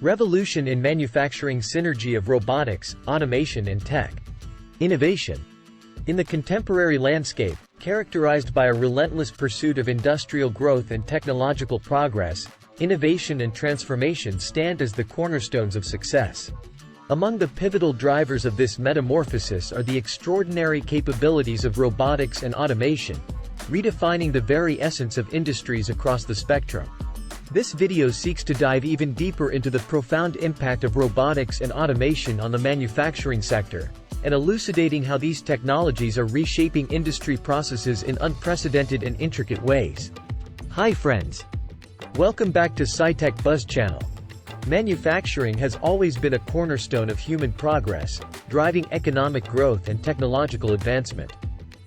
Revolution in manufacturing, synergy of robotics, automation and tech. Innovation. In the contemporary landscape, characterized by a relentless pursuit of industrial growth and technological progress, innovation and transformation stand as the cornerstones of success. Among the pivotal drivers of this metamorphosis are the extraordinary capabilities of robotics and automation, redefining the very essence of industries across the spectrum. This video seeks to dive even deeper into the profound impact of robotics and automation on the manufacturing sector, and elucidating how these technologies are reshaping industry processes in unprecedented and intricate ways. Hi friends! Welcome back to SciTech Buzz Channel. Manufacturing has always been a cornerstone of human progress, driving economic growth and technological advancement.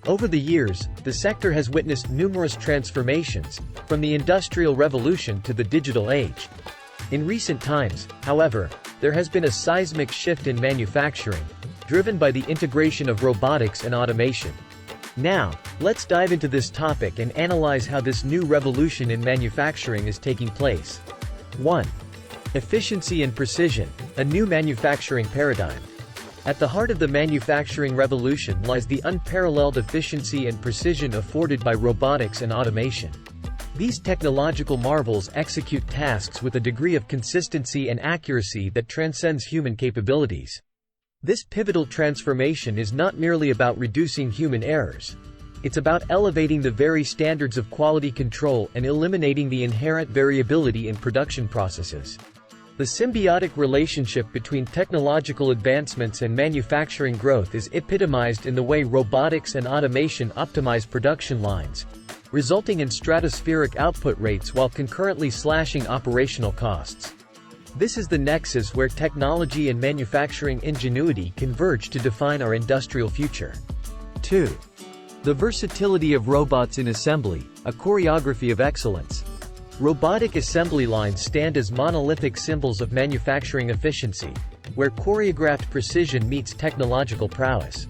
Over the years, the sector has witnessed numerous transformations, from the Industrial Revolution to the digital age. In recent times, however, there has been a seismic shift in manufacturing, driven by the integration of robotics and automation. Now, let's dive into this topic and analyze how this new revolution in manufacturing is taking place. 1. Efficiency and precision, a new manufacturing paradigm. At the heart of the manufacturing revolution lies the unparalleled efficiency and precision afforded by robotics and automation. These technological marvels execute tasks with a degree of consistency and accuracy that transcends human capabilities. This pivotal transformation is not merely about reducing human errors. It's about elevating the very standards of quality control and eliminating the inherent variability in production processes. The symbiotic relationship between technological advancements and manufacturing growth is epitomized in the way robotics and automation optimize production lines, resulting in stratospheric output rates while concurrently slashing operational costs. This is the nexus where technology and manufacturing ingenuity converge to define our industrial future. 2. The versatility of robots in assembly, a choreography of excellence. Robotic assembly lines stand as monolithic symbols of manufacturing efficiency, where choreographed precision meets technological prowess.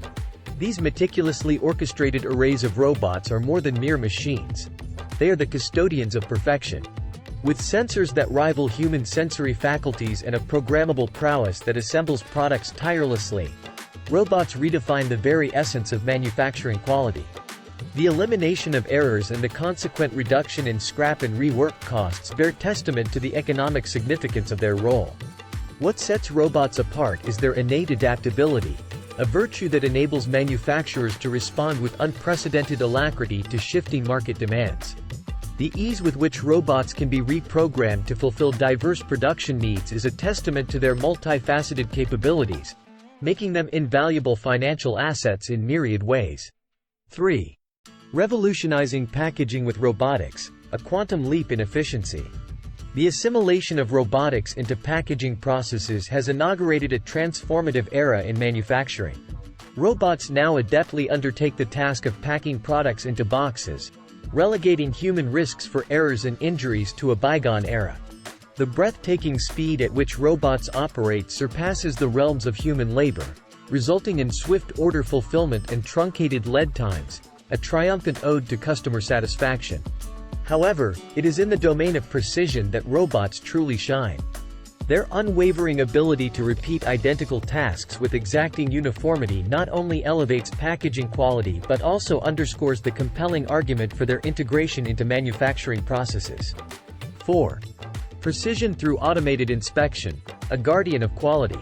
These meticulously orchestrated arrays of robots are more than mere machines. They are the custodians of perfection. With sensors that rival human sensory faculties and a programmable prowess that assembles products tirelessly, robots redefine the very essence of manufacturing quality. The elimination of errors and the consequent reduction in scrap and rework costs bear testament to the economic significance of their role. What sets robots apart is their innate adaptability, a virtue that enables manufacturers to respond with unprecedented alacrity to shifting market demands. The ease with which robots can be reprogrammed to fulfill diverse production needs is a testament to their multifaceted capabilities, making them invaluable financial assets in myriad ways. 3. Revolutionizing packaging with robotics, a quantum leap in efficiency. The assimilation of robotics into packaging processes has inaugurated a transformative era in manufacturing. Robots now adeptly undertake the task of packing products into boxes, relegating human risks for errors and injuries to a bygone era. The breathtaking speed at which robots operate surpasses the realms of human labor, resulting in swift order fulfillment and truncated lead times, a triumphant ode to customer satisfaction. However, it is in the domain of precision that robots truly shine. Their unwavering ability to repeat identical tasks with exacting uniformity not only elevates packaging quality but also underscores the compelling argument for their integration into manufacturing processes. 4. Precision through automated inspection, a guardian of quality.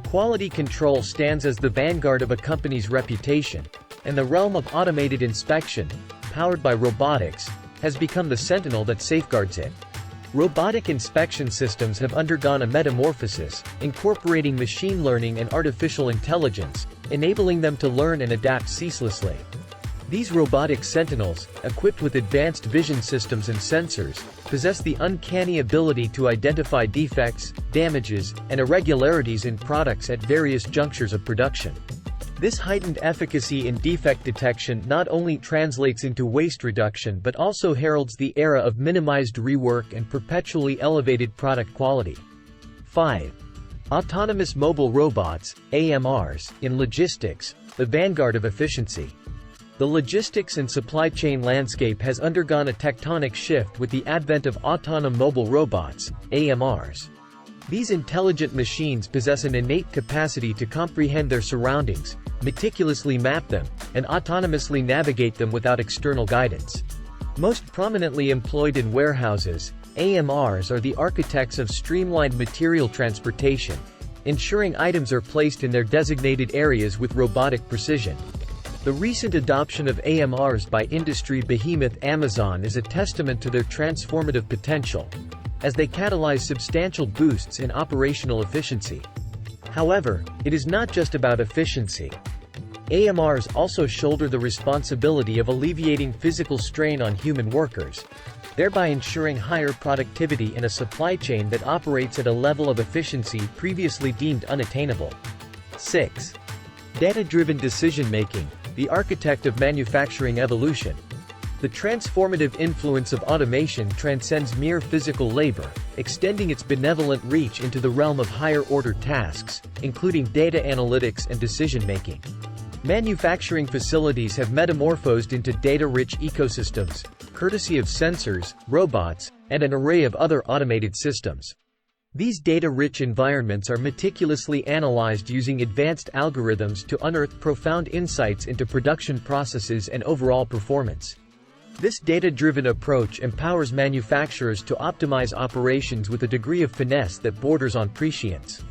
Quality control stands as the vanguard of a company's reputation, and the realm of automated inspection, powered by robotics, has become the sentinel that safeguards it. Robotic inspection systems have undergone a metamorphosis, incorporating machine learning and artificial intelligence, enabling them to learn and adapt ceaselessly. These robotic sentinels, equipped with advanced vision systems and sensors, possess the uncanny ability to identify defects, damages, and irregularities in products at various junctures of production. This heightened efficacy in defect detection not only translates into waste reduction but also heralds the era of minimized rework and perpetually elevated product quality. 5. Autonomous mobile robots, AMRs, in logistics, the vanguard of efficiency. The logistics and supply chain landscape has undergone a tectonic shift with the advent of autonomous mobile robots, AMRs. These intelligent machines possess an innate capacity to comprehend their surroundings, meticulously map them, and autonomously navigate them without external guidance. Most prominently employed in warehouses, AMRs are the architects of streamlined material transportation, ensuring items are placed in their designated areas with robotic precision. The recent adoption of AMRs by industry behemoth Amazon is a testament to their transformative potential, as they catalyze substantial boosts in operational efficiency. However, it is not just about efficiency. AMRs also shoulder the responsibility of alleviating physical strain on human workers, thereby ensuring higher productivity in a supply chain that operates at a level of efficiency previously deemed unattainable. 6. Data-driven decision-making, the architect of manufacturing evolution. The transformative influence of automation transcends mere physical labor, extending its benevolent reach into the realm of higher-order tasks, including data analytics and decision-making. Manufacturing facilities have metamorphosed into data-rich ecosystems, courtesy of sensors, robots, and an array of other automated systems. These data-rich environments are meticulously analyzed using advanced algorithms to unearth profound insights into production processes and overall performance. This data-driven approach empowers manufacturers to optimize operations with a degree of finesse that borders on prescience.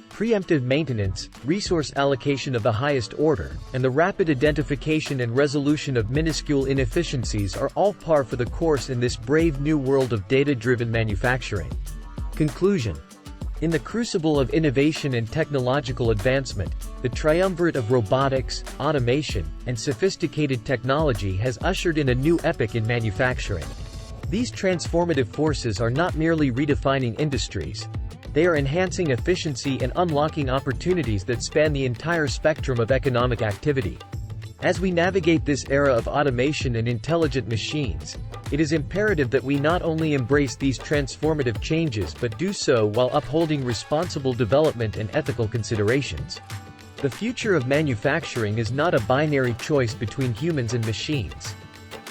Preemptive maintenance, resource allocation of the highest order, and the rapid identification and resolution of minuscule inefficiencies are all par for the course in this brave new world of data-driven manufacturing. Conclusion. In the crucible of innovation and technological advancement, the triumvirate of robotics, automation, and sophisticated technology has ushered in a new epoch in manufacturing. These transformative forces are not merely redefining industries. They are enhancing efficiency and unlocking opportunities that span the entire spectrum of economic activity. As we navigate this era of automation and intelligent machines, it is imperative that we not only embrace these transformative changes but do so while upholding responsible development and ethical considerations. The future of manufacturing is not a binary choice between humans and machines.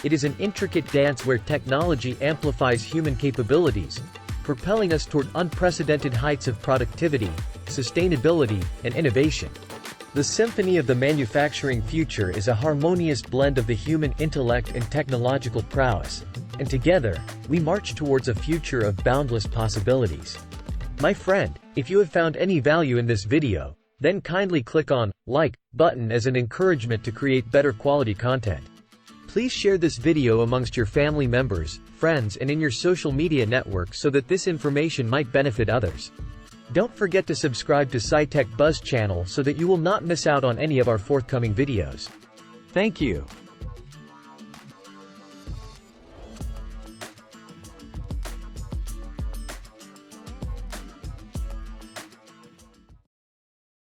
It is an intricate dance where technology amplifies human capabilities, propelling us toward unprecedented heights of productivity, sustainability, and innovation. The symphony of the manufacturing future is a harmonious blend of the human intellect and technological prowess, and together, we march towards a future of boundless possibilities. My friend, if you have found any value in this video, then kindly click on like button as an encouragement to create better quality content. Please share this video amongst your family members, friends, and in your social media network so that this information might benefit others. Don't forget to subscribe to SciTech Buzz channel so that you will not miss out on any of our forthcoming videos. Thank you.